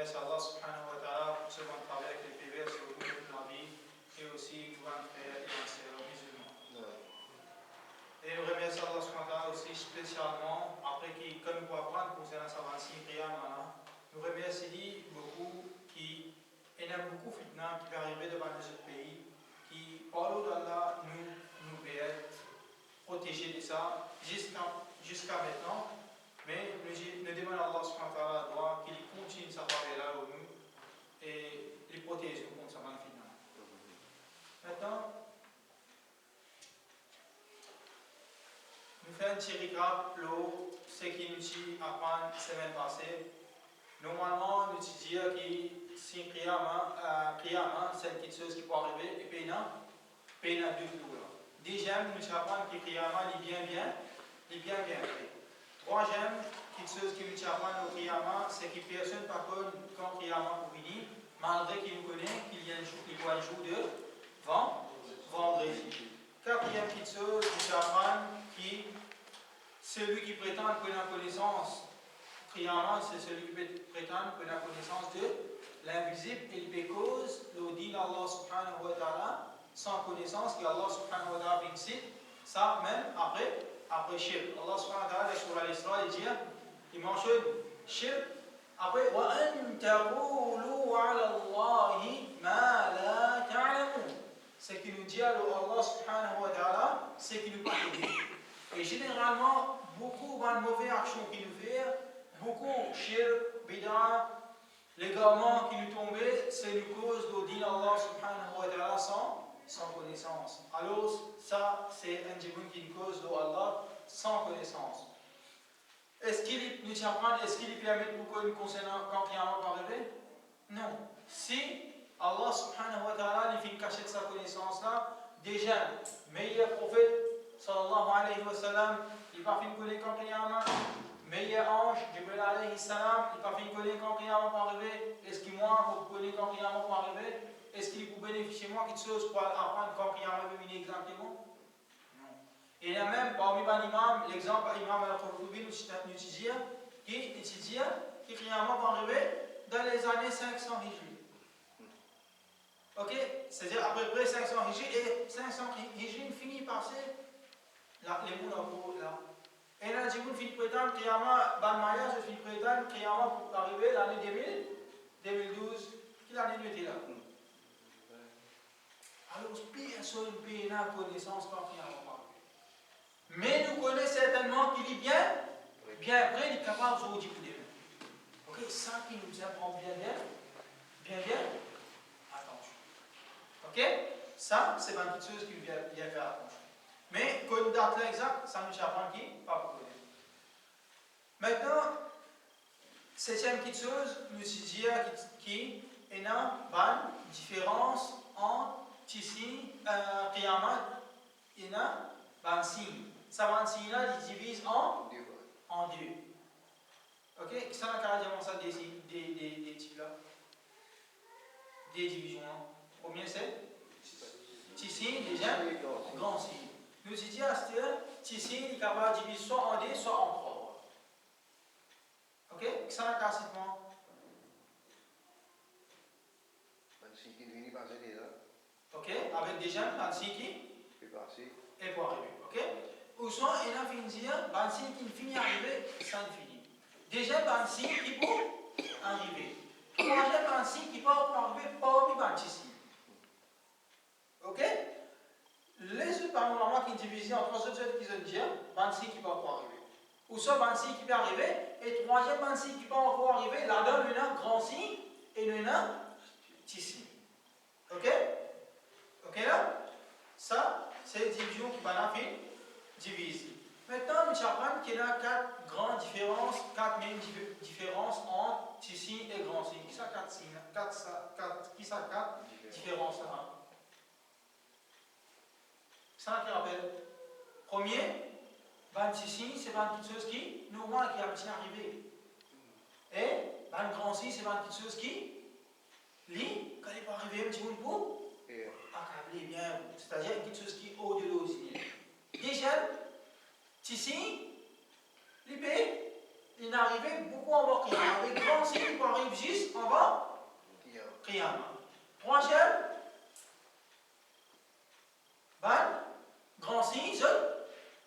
remercie Allah subhanahu wa ta'ala pour ce bon travail avec les PV sur le monde de la vie et aussi pour un frère et un sœur musulmans. Et nous remercions Allah subhanahu wa ta'ala aussi spécialement, après qu'il, comme pour apprendre concernant sa 26 prières, nous remercions beaucoup qui il y a beaucoup de fitna qui va arriver devant notre pays, qui, par l'eau d'Allah, nous peut être protégés de ça jusqu'à maintenant. Mais nous demandons à Allah subhanahu wa ta'ala qu'il continue sa faveur là où nous et les protège contre sa fitna. Maintenant, nous faisons un petit récap de ce qui nous a appris la semaine passée. Normalement, nous disons que si un qiyamah, c'est quelque chose qui peut arriver, et puis il y a deux jours. Deuxième, nous apprenons que le qiyamah est bien fait. Troisième, quelque chose qui nous apprend au qiyamah, c'est que personne ne connaît quand le qiyamah peut venir, malgré qu'il nous connaît qu'il y a un jour de vendredi. Quatrième quelque chose, nous apprenons que celui qui prétend connaître la connaissance, qiyamah, c'est celui qui prétend connaître la connaissance de l'invisible et le cause, le dit d'Allah subhanahu wa ta'ala, sans connaissance, que Allah subhanahu wa ta'ala incite, ça même après shirk. Allah subhanahu wa ta'ala, sur l'Isra, il mentionne shirk, après, وَأَن تَقُولُوا عَلَى اللَّهِ مَا لَا تَعْلَمُونَ. Ce qui nous dit à Allah subhanahu wa ta'ala, c'est qu'il nous parle. Et généralement, beaucoup de mauvaises actions qui nous font, beaucoup shirk, bid'a, l'égarement qui nous tombait, c'est une cause de din Allah subhanahu wa ta'ala sans connaissance. Alors, ça, c'est un djibun qui est une cause de Allah sans connaissance. Est-ce qu'il nous apprend, est-ce qu'il permet beaucoup nous concernant quand il y a un va arriver? Non. Si Allah subhanahu wa ta'ala lui fait cacher de sa connaissance-là, déjà, meilleur prophète, sallallahu alayhi wa sallam, il va faire connaître quand il y a un meilleur ange, Jibril alayhi salam, il va faire connaître quand il y a un va arriver. Est-ce que moi, vous connaissez quand il y a un va arriver? Est-ce qu'il peut bénéficier de moi quelque chose pour apprendre quand il y a un va exactement? Non. Et il y a même parmi les imams, l'exemple imam al-Qurtubi nous dit qu'il y a un va arriver dans les années 500 Hijri. Ok? C'est-à-dire à peu près 500 Hijri et 500 Hijri finit par les mots là. Et là, si vous finissez prétendre qu'il y a un mariage, je finis prétendre qu'il y a pour arriver l'année 2012, quelle année nous était là? Alors, personne n'a pas connaissance quand il y a un mariage. Mais nous connaissons certainement qu'il est bien prêt, il est capable de dire pour demain. Ok, ça qui nous apprend bien, attention. Ok, ça, c'est une petite chose qui nous vient faire attention. Mais, quand une date exacte, ça nous apprend qui? Pas beaucoup. Maintenant, septième petite chose, nous disons qu'il y a une différence entre ici, qiyamah, il y a 26. Ça 26 là, il divise en deux. Ok? Qu'est-ce qu'on a carrément ça des types là? Des divisions. Combien c'est? Ici, déjà, grand signe. Nous disons que ici, il est capable de diviser soit en deux, soit en trois. Ok? Qu'est-ce qu'on a carrément? Ok? Avec déjà 26 qui? Et pour arriver. Ok? Ou soit, il a fini de dire 26 qui finit d'arriver, ça finit. Déjà 26 qui peut arriver. Troisième 26 qui peut arriver parmi 26. Ok? Les autres parmi qui divisent en trois autres qui ont dit 26 qui peut arriver. Ou soit 26 qui peut arriver, et troisième 26 qui peut encore arriver, là-dedans, il y a un grand signe et il y a un petit signe. Ok? Ok là? Ça, c'est une division qui va la faire divise. Maintenant, nous apprenons qu'il y a quatre grandes différences, quatre mêmes différences entre petit signe et grand signe. Qui sont quatre signes? Qui sont quatre différences là? Ça qui rappelle. Premier, 26 signes, c'est 28 choses qui, normalement, qui a petit arrivé. Et, un grand signe, c'est 28 choses qui, lui, quand il va arriver un petit peu pour accabler bien, c'est-à-dire quelque chose qui est au-delà aussi. Deuxième, petit signe, l'IP, il est arrivé beaucoup en mort. Avec grand signe, il peut arriver réfléchit avant Qiyamah. Troisième, grand signe,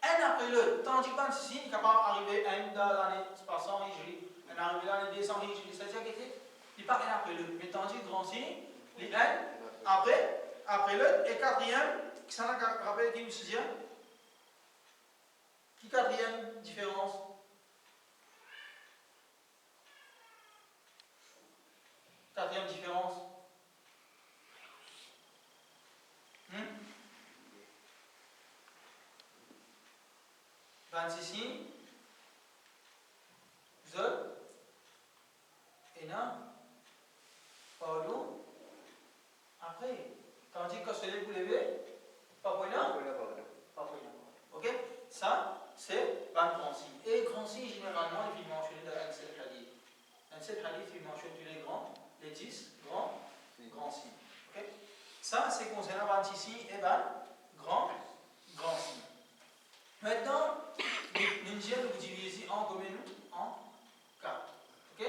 un après l'autre. Tandis que ce signe est capable d'arriver un dans l'année 300 Hijri, un arrivé dans l'année 200 Hijri, c'est-à-dire qu'il n'est pas un après l'autre. Mais tandis que grand signe, les un après l'autre. Et quatrième, qui s'en a rappelé qui nous dit? Qui quatrième différence? Quatrième différence. 26 signes. Zod. Ena. Pardon. Après. Tandis que celui que vous levez, pas pour rien. Ok? Ça, c'est 20 grands signes. Et grand signe, généralement, il est mentionné dans un seul hadith. Un seul hadith, il mentionne tous les 10 grands signes. Ok? Ça, c'est concernant 26 signes et 20 grands signes. Maintenant, nous vous divisons en combien? En 4. Ok?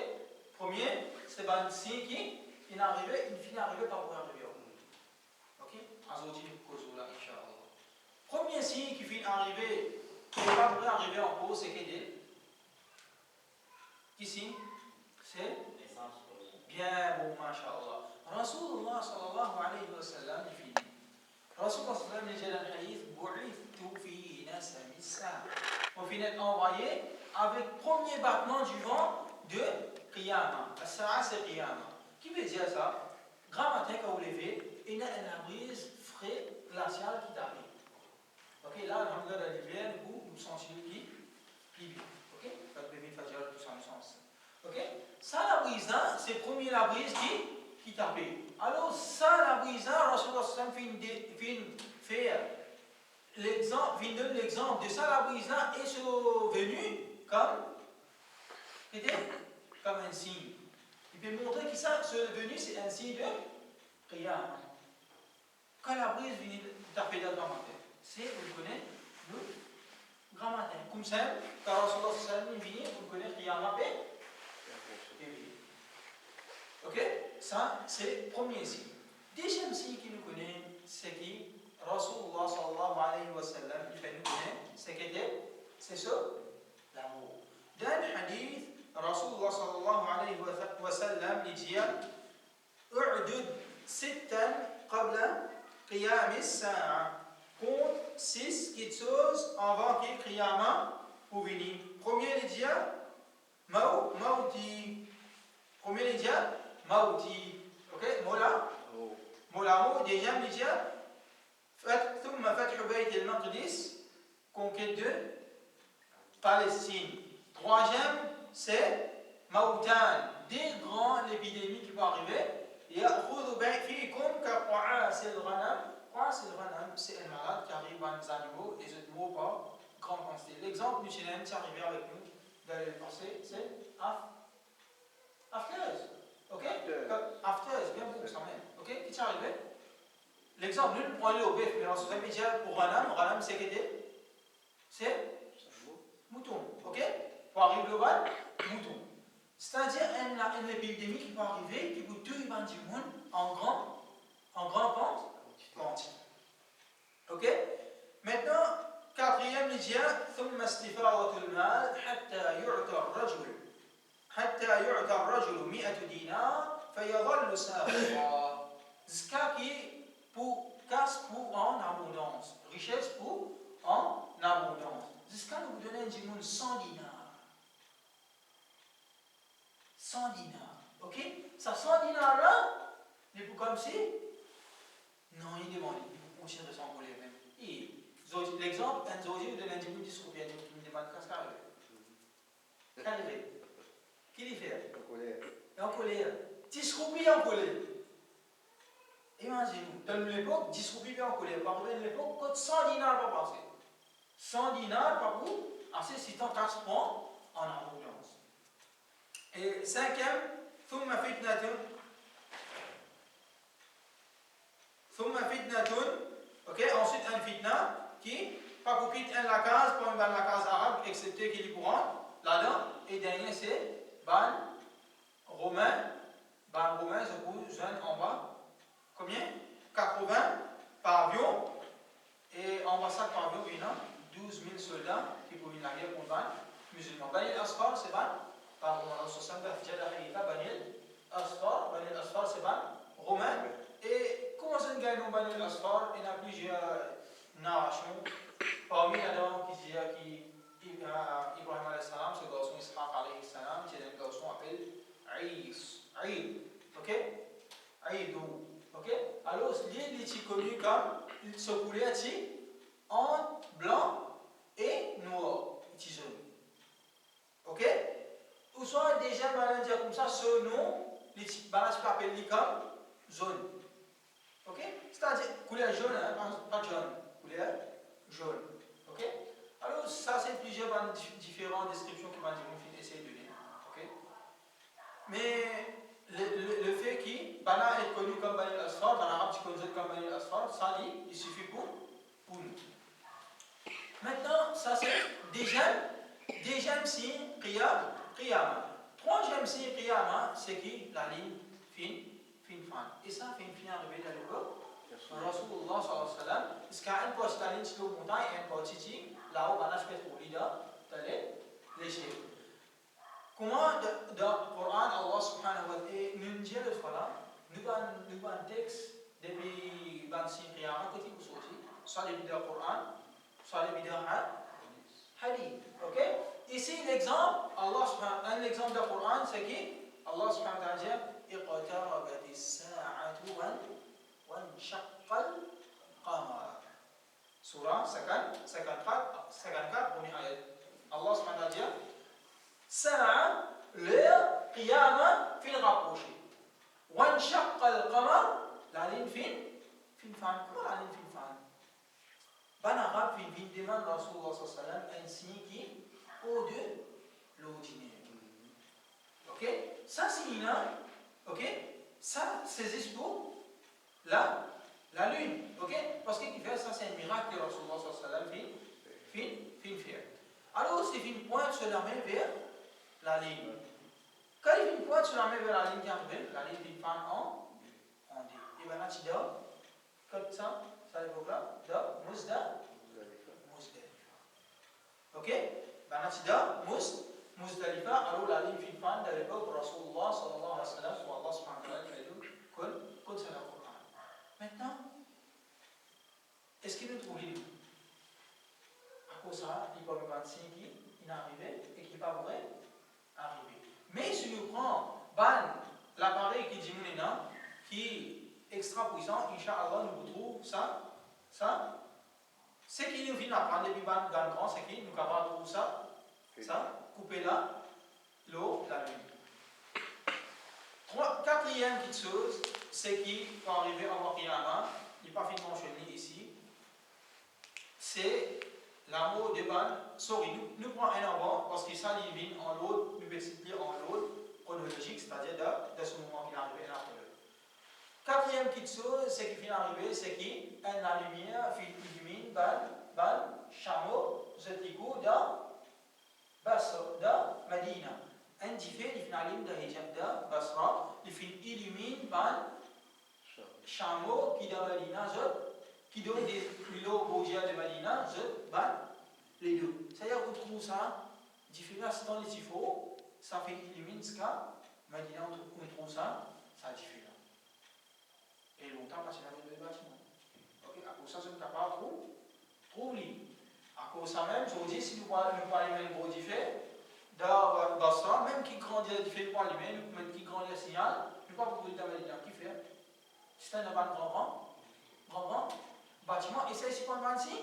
Premier, c'est 20 signes qui finit arrivé par pouvoir de Dieu. Ok? Premier signe qui finit arrivé, qui n'est pas vrai arriver en cause, c'est quel est? Qui signe? C'est bien bon, masha'Allah. Rasulullah sallallahu alayhi wa sallam, il finit. Rasulullah sallallahu alayhi wa sallam, il dit Bu'ithtu fi nasami as-sa'a. On finit envoyé avec premier battement du vent de Qiyamah. As-sa'a, c'est Qiyamah. Qui veut dire ça? Grand matin, quand vous levez, il y a une brise frais glaciale qui t'arrive. Ok, là, alhamdoulilah, dans l'hiver, vous sentez qui vit. Ok, quand vous levez Fajr, tout ça, nous sens. Ok, ça, la brise, hein, c'est premier la brise qui tape. Alors, ça, la brise, hein, Rasulullah sallam fait l'exemple, donne l'exemple de ça, la brise, là, est survenu comme un signe. Il peut montrer que ça, survenu, c'est un signe de Qiyamah. Quand la brise vient taper dans le grand matin, c'est, vous le connaissez, le grand matin. Comme ça, quand Rasulullah sallam vient, vous le connaissez, Qiyamah, ok? Ça, c'est le premier signe. Deuxième signe qu'il nous connaît, c'est qui? Rasulullah sallallahu alayhi wa sallam, il fait nous connaître, c'est ça, l'amour. Dans le hadith, Rasulullah sallallahu alayhi wa sallam, il dit U'dud sittan qabla qiyam as-sa'a. Compte 6 choses avant que Qiyamah pour venir. Premier, il dit Mauti. Premier, il dit Mauti. Ok? Mola. Deuxième, il dit ثم فتح بيت المقدس, conquête de Palestine. Troisième, c'est Mautan, des grandes épidémies qui vont arriver. يأخذ فيكم كقعاص الغنم. قعاص الغنم, c'est un malade qui arrive dans les animaux, les autres mots pas grande quantité. L'exemple du Chilène qui est arrivé avec nous dans le passé, c'est Afters. Ok? Afters, bien beaucoup ça même. Ok? Qui est arrivé? L'exemple, nous prenons le bœuf, mais on se fait dire pour Ranam, c'est quoi? C'est mouton. Ok? Pour arriver au bal, mouton. C'est-à-dire une épidémie qui peut arriver, qui peut tuer du monde en grande quantité. Ok? Maintenant, quatrième, il dit ثم استفاضة المال حتى يعطى الرجل 100 دينار فيظل ساخطا. Zka qui casse pour en abondance. Richesse pour en abondance. Jusqu'à nous donner un dimoun 100 dinars. 100 dinars. Ok? Ça 100 dinars là, n'est pas comme si. Non, il demande. Il faut continuer de s'envoler même. Et l'exemple, un zodi vous donne un dimoun 10 roupies. Il me demande qu'est-ce qu'il arrive. Qui l'y fait? En colère. 10 roupies en colère. Imaginez-vous, dans l'époque, 10 roupies bien en colère. Par contre, l'époque, coûte 100 dinars par passer. 100 dinars par vous, assez si tant 4 points en abondance. Et cinquième, thumma fitnatun. Ok, ensuite un fitna qui, pas pour quitter la case, pas dans la case arabe, excepté qu'il est courant, là-dedans. Et dernier, c'est ban romain. connu comme ce couleur ici en blanc et noir, ici jaune. Ok? Ou soit déjà, on va dire comme ça, ce nom, je peux appeler comme jaune. Ok? C'est-à-dire couleur jaune, hein, pas jaune, couleur jaune. Ok? Alors, ça, c'est plusieurs différentes descriptions que je vais essayer de donner. Ok? Mais le fait que Bana est connu comme Bani al-Asfar, en arabe, tu connais comme Bani al-Asfar, ça dit, il suffit pour nous. Maintenant, ça c'est deuxième signe, Qiyama. Troisième signe, Qiyama, c'est que la ligne fin. Et ça, fin arrivé dans le corps. Rasulullah sallallahu alayhi wa sallam, parce qu'un poste la ligne sur le montagne et un poste ici, là où on a fait pour l'ida, d'aller lécher. Comment dans le Coran, Allah subhanahu wa ta'ala, nous dit le fala, nous avons un texte depuis 26 Qiyama, que tu peux sortir, soit depuis le Coran, soit depuis le Hadith. Ok? Ici, l'exemple, un exemple du Coran, c'est que Allah subhanahu wa ta'ala dit اقتربت الساعة وانشق القمر. Surah 54, première ayat. Allah subhanahu wa ta'ala dit Sa'a, l'heure, Qiyama, fin rapproché. وانشق القمر, la ligne fin. Comment la ligne fin? En arabe, il demande à Rasulullah sallallahu alayhi wa sallam un signe qui est au-dessus de l'ordinaire. Ok? Ça, signe, ok? Ça, c'est juste pour la lune. Ok? Parce qu'il fait ça, c'est un miracle que Rasulullah sallallahu alayhi wa sallam fin faire. Alors, c'est une pointe sur la main vers la ligne. Quand il fait une pointe sur la main vers la ligne qui arrive, la ligne fin en dit. Et maintenant, tu dis, comme ça évoque là, de Muzdalifa. Ok? Maintenant, tu dis, Muzdalifa, alors la ligne fin de l'époque, Rasulullah sallallahu alayhi wa sallam, ou Allah subhanahu wa ta'ala, comme c'est le Coran. Maintenant, est-ce qu'il nous trouve libre? À cause de ça, il peut y avoir un signe qui est arrivé et qui n'est pas vrai arriver. Mais si nous prenons l'appareil qui dit qui est extra puissant, Inch'Allah, nous retrouvons ça. Ce qui nous vient d'apprendre depuis dans le grand, c'est que nous sommes capables de trouver ça, couper là, l'eau, la lune. Quatrième petite chose, c'est qu'il faut arriver à voir Qiyama, il n'est pas fini mentionné ici, c'est l'amour de nous prenons un avant, parce que ça, il vient en l'autre, nous expliquer en l'autre, chronologique, c'est-à-dire de ce moment qu'il est arrivé après. Quatrième petite chose, c'est qu'il vient d'arriver, c'est que la lumière illumine dans chameau, zetikou de Medina. Un différent, il vient d'arriver de Hijab de Basra, il illumine dans chameau qui de Medina, qui donne des l'eau bougia de Medina, les deux. C'est-à-dire qu'on trouve ça, différent dans les tifos, ça fait illumine ce cas, Medina, on trouve ça différent. Et longtemps, parce qu'il y avait deux bâtiments. Ok, à cause de ça, je ne suis pas trop libre. À cause de ça même, je vous dis, si nous parlons même gros différent, dans Basra, même qui grandit différent pour allumer, nous pouvons qui grandit le signal, nous ne pouvons pas beaucoup de Medina qui fait. C'est un grand bâtiment, et c'est ici qu'on va ici.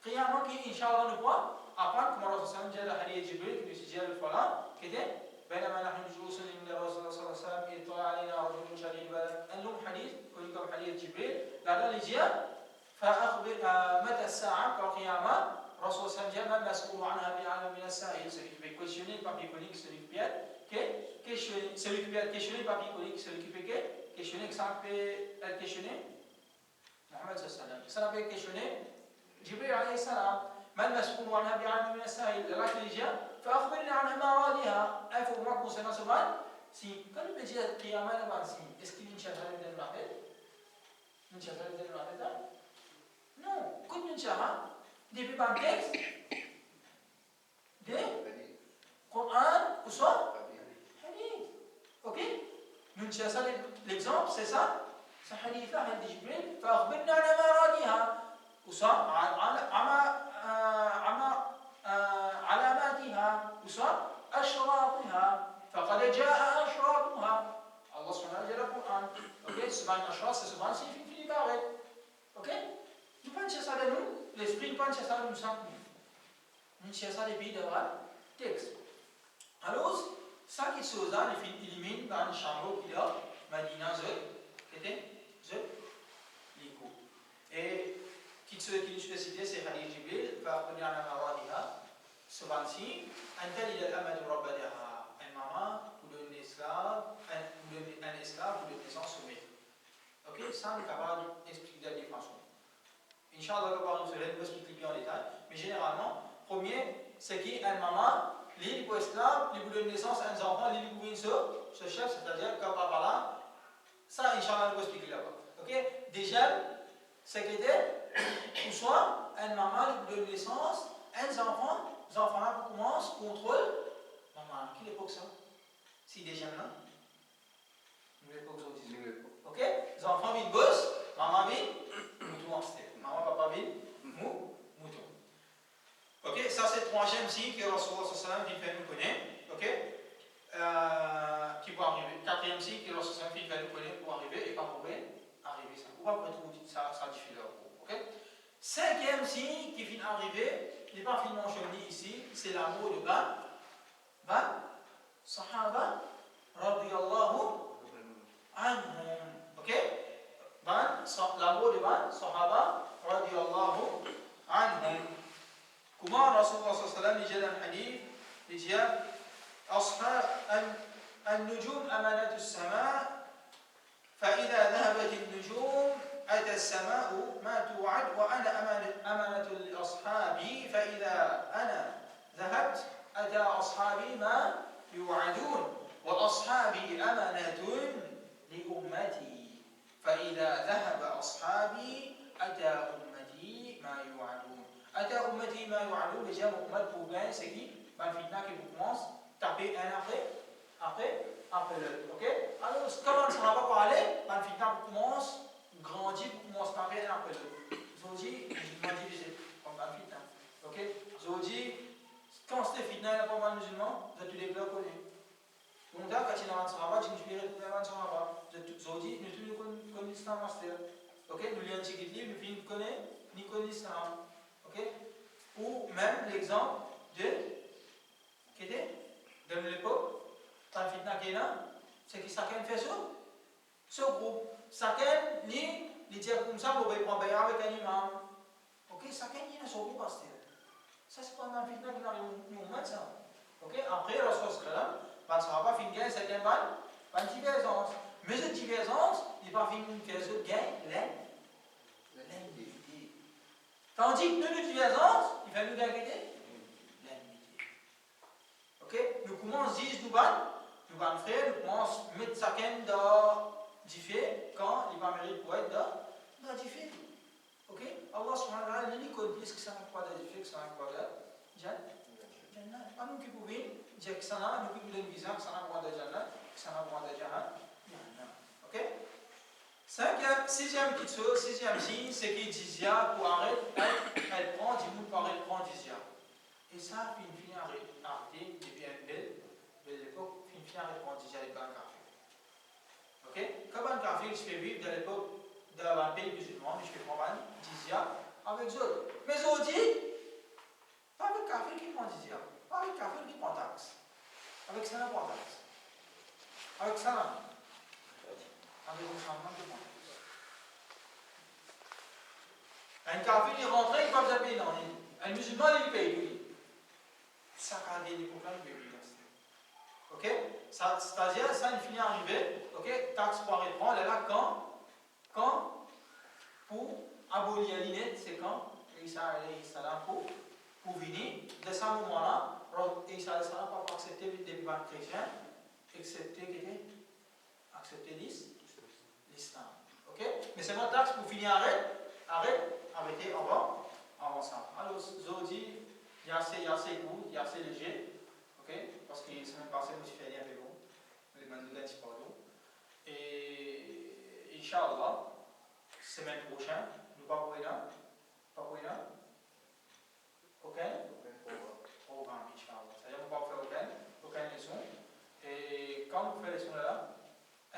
Qiyamah qui, Inch'Allah, nous pourrons apprendre, comme Allah sallallahu alayhi wa sallam, le hadith Jibril, qui nous dit le fala, qui était بينما نحن جلوس عند الرسول صلى الله عليه وسلم إذ طلع علينا رجل شديد البرد. عندهم حديث كلكم حديث جبريل لا لجيا فأخبر متى الساعة القيامة الرسول صلى الله عليه وسلم ما مسؤول عنها بعلم من السائل. Celui qui peut questionner le papier conique, celui qui peut questionner le papier conique, celui qui peut questionner, que ça peut être questionné Mohammed sallallahu alayhi wa sallam. Ça peut questionner Jibril alayhi salam. ما المسؤول عنها بعلم من السائل. لكن لجيا فأخبرني عن مرادها. Informe-moi concernant ce mal. Si, quand il me dit Qiyamah, est-ce qu'il y a une chahara de la tête? Une chahara de la tête? Non. Quand une chahara, depuis un texte, de Coran ou soit Hadith. Ok? Une chahara, l'exemple, c'est ça. C'est Hadith, Hadith Jibril. فأخبرني عن مرادها. ou soit علاماتها وصار أشراطها فقد جاء أشراطها. Allah subhanahu wa ta'ala dit dans le Coran. Ok, ce ban ashrat, c'est ce ban signifie arrête. Ok? Nous pas ça de nous, l'esprit ne pas ça de nous sans nous. Nous ça des pays de texte. Alors, ça qui se faisait, il élimine dans le chambre qu'il a, Madina qui était l'Ico. Et qui nous spécifie, c'est Hadith Jibril, va venir à la Maradiha, ce 26, un tel il est l'amad Rabbadaha, un maman, ou un esclave, un esclave, ou de naissance au maître. Ok, ça, on est capable d'expliquer de la définition. Inch'Allah, nous allons expliquer bien en détail, mais généralement, premier, c'est qui un maman, l'île pour esclave, l'île pour de naissance, un enfant, l'île pour une ce chef, c'est-à-dire comme par là, ça, Inch'Allah, nous expliquer là-bas. Ok, déjà, c'est qu'il était, ou soit un maman, l'île pour de naissance, un enfant, les enfants là commencent contrôle, maman, qui l'époque ça? Si déjà là, nous l'époque aujourd'hui. Ok, les enfants viennent boss, maman vient, mouton en style. Maman, papa vient, mouton. Ok, ça c'est le troisième signe que Rasulullah sallam qui fait nous connaître. Ok, qui peut arriver. Quatrième signe que Rasulullah qui fait nous connaître pour arriver et pas pour arriver ça. Ou pas pour être ça difficile. Ok. Cinquième signe qui vient arriver, il n'est pas finement mentionné ici, c'est l'amour de Ban Sahaba radiyallahu anhum. Ok. L'amour de Ban Sahaba radiyallahu anhum. كما رسول الله صلى الله عليه وسلم يجد الحديث يجي أصحاب النجوم أمانة السماء فإذا ذهبت النجوم أتى السماء ما توعد وأنا أمانة لأصحابي فإذا أنا ذهبت أتى أصحابي ما يوعدون وأصحابي أمانة لأمتي فإذا ذهب أصحابي أتى أمتي ما يوعدون أتى أمتي ما يوعدون les gens pour gagner c'est qui? Ben fitna qui vous commence taper un après l'autre. Ok? Alors comment ça va pas parler? Ben fitna commence grandir pour commencer taper un après l'autre. Zodi, je m'en dis comme ben fitna. Ok? Zodi, quand c'était fitna il y a pas mal de musulmans, vous êtes tous les clubs connus. Donc là quand il y a un travail, tu nous fais retrouver un travail. Zodi, nous tous nous connaissons l'islam master. Ok? Nous lions antiquité, nous finissons connaître, ni connaissons l'islam. Okay? Ou même l'exemple de l'époque, dans le fitna qui est là, c'est que chacun fait ce groupe. Chacun dit comme ça pour prendre avec un imam. Ok? Chacun dit son groupe pasteur. Ça c'est pas dans le fitna qui arrive au moment ça. Ok? Après, la chose que là, ça va pas finir c'est une divergence. Mais cette divergence, il va finir faire ce gain l'individu. Tandis que nous divergence, il va nous gagner l'amitié. Ok? Nous commençons à dire, nous frères, nous commençons à mettre chacun dans différé quand il va mériter pour être dans différé. Ok? Allah subhanahu wa ta'ala, il connaît ce que ça n'a pas de différé, que ça n'a pas de Jannah. Pas nous qui pouvons dire que ça n'a, nous qui nous donnons visant que ça n'a pas de Jannah, que ça n'a pas de Jannah. Ok? Sixième signe, c'est qu'il dizia pour arrêter, elle prend, dit-nous par elle prend dizia. Et ça, fin arrêté, depuis une belle époque, fin arrêté prend dizia les banques café. Ok? Quand banque café, je fais vivre de l'époque d'un pays musulman, je fais prendre dizia avec eux. Mais aujourd'hui, pas avec café qui prend dizia, pas avec café qui prend taxe. Avec ça, on prend taxe. Avec ça, avec un changement de temps. Un kafir il rentre, il ne peut pas payer, non. Un musulman il paye, oui. Ça a des problèmes de vie. Ok? C'est-à-dire, ça il finit arriver, ok? Taxe pour reprendre, là, quand pour abolir l'inette, c'est quand Isa pour venir, de ce moment-là, Isa n'a pas accepté les débats chrétiens, accepter l'islam. Ok? Mais c'est ma taxe pour finir arrêter avant ça. Alors, Zodi, il y a assez court, il y a assez léger. Ok? Parce que la semaine passée, je me suis fait rien avec vous. Les mandats disparus. Et Inch'Allah, semaine prochaine, nous pas pour là. Ok? Programme, Inch'Allah. C'est-à-dire qu'on va faire aucune leçon. Et quand vous faites les leçons là,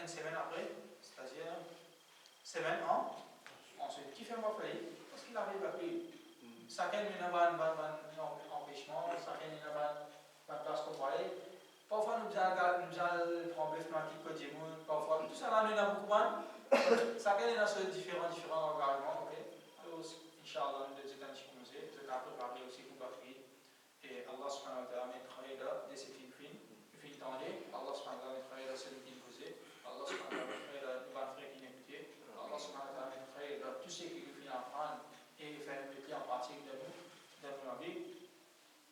une semaine après, c'est-à-dire semaine en ensuite. Qui fait moi faillir? Parce qu'il arrive à payer. Chacun a un empêchement, chacun a une place qu'on parle. Parfois, nous allons prendre bœuf matique côté monde, parfois, tout ça là, nous avons beaucoup de chacun a ce différents engagements, ok? Alors, Inch'Allah, nous devons commencer, nous devons préparer aussi pour batterie. Et Allah subhanahu wa ta'ala mettra là, dès ce qu'il finit, Allah subhanahu wa ta'ala mettra là celui qui posait, Allah subhanahu wa ta'ala mettra là les bonnes frères qui n'écoutaient, Allah subhanahu wa ta'ala mettra là tout ce qui nous finit en prendre et faire le métier en pratique de nous, dans nos vies.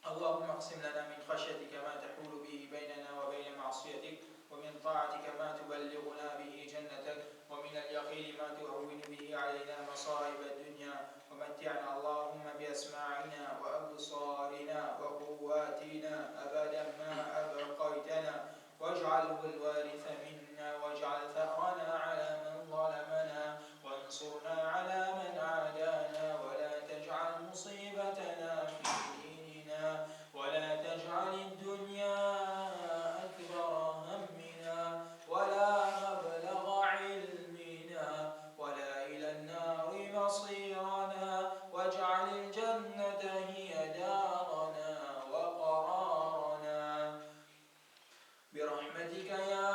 اللهم اقسم لنا من خشيتك ما تحول به بيننا وبين معصيتك ومن طاعتك ما تبلغنا به جنتك ومن اليقين ما تهون به علينا مصائب الدنيا ومتعنا اللهم بأسماعنا وأبصارنا وقواتنا أبدا ما أبقيتنا واجعله الوارث منا واجعل ثأرنا على من ظلمنا وانصرنا على من عادانا ولا تجعل مصيبتنا في ديننا ولا تجعل الدنيا أكبر همنا ولا مبلغ علمنا ولا إلى النار مصيرنا واجعل الجنة هي دارنا وقرارنا برحمتك يا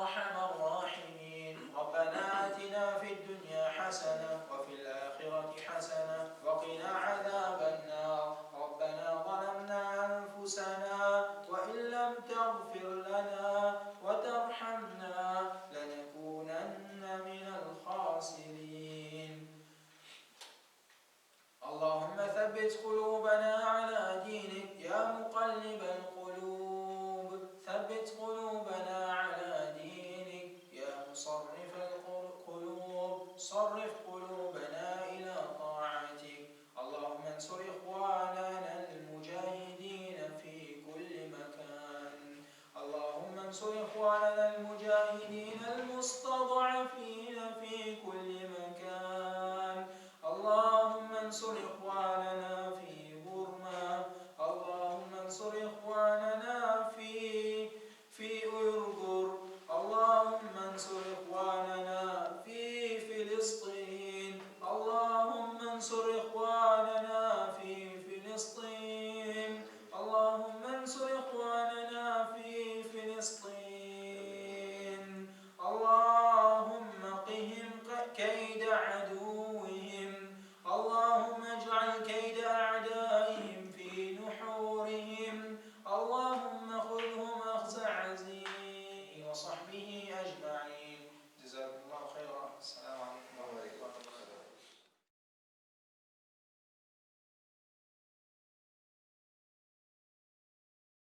أرحم الراحمين ربنا آتنا في الدنيا حسنة وفي الآخرة حسنة وقنا عذاب النار ربنا ظلمنا أنفسنا وإن لم تغفر لنا وترحمنا لنكونن من الخاسرين اللهم ثبت قلوبنا على دينك يا مقلب القلوب ثبت قلوبنا على دينك يا مصرف القلوب صرف قلوبنا إلى طاعتك اللهم انصر إخواننا المجاهدين في كل مكان اللهم انصر إخواننا المجاهدين المستضعفين